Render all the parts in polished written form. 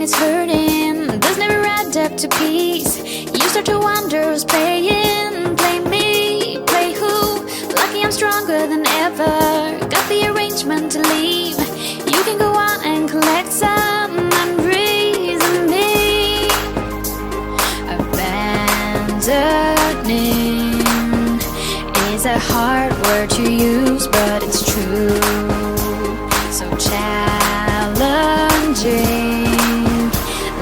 it's hurting, does never add up to peace. You start to wonder who's playing. Play me, play who? Lucky I'm stronger than ever. Got the arrangement to leave. You can go on and collect some unreason me. Abandoning is a hard word to use, but it's true. So challenging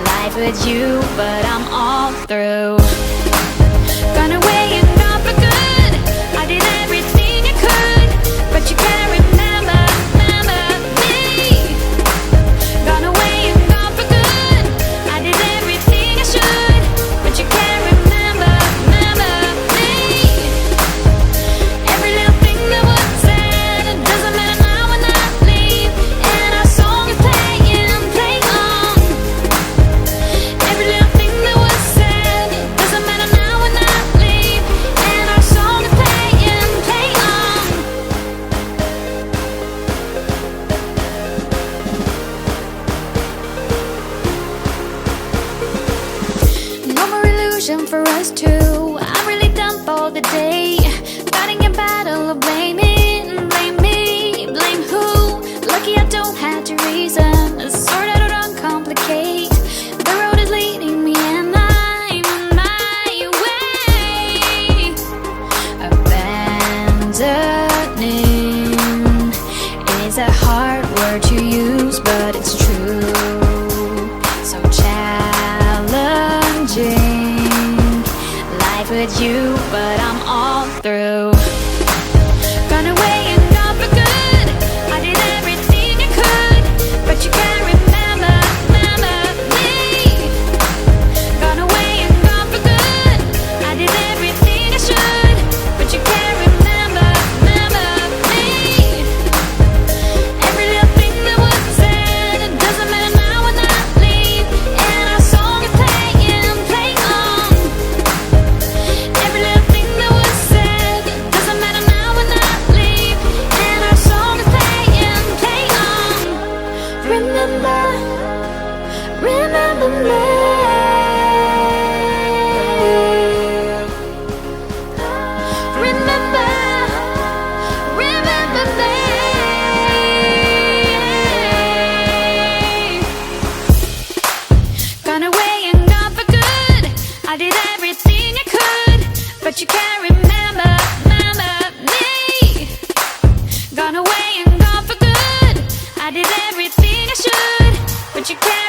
life with you, but I'm all through. Gone away and gone for good. I did everything I could, but you can't remember me. Gone away and gone for good. I did everything I should, but you can't remember me. Every little thing that was said, it doesn't matter now when I leave, and our song is playing, play on. Every little thing that was said, it doesn't matter now when I leave, and our song is playing, play on. No more illusion for us two. I'm really done for the day. Fighting a battle of blaming. Blame me, blame who? Lucky I don't have to reason. Sort out or uncomplicate. The road is leading me and I'm on my way. Abandoning is a hard word to use, but it's true. So challenging life with you, but I'm all through. Gone away and gone for good. I did everything I could, but you can't remember me. Gone away and gone for good. I did everything I should, but you can't remember me. Every little thing that was said, it doesn't matter now when I leave, and our song is playing, play on. Every little thing that was said, it doesn't matter now when I leave, and our song is playing, play on. Remember me. Remember me. Gone away and gone for good. I did everything I could, but you can't remember me. Gone away and gone for good. I did everything I should, but you can't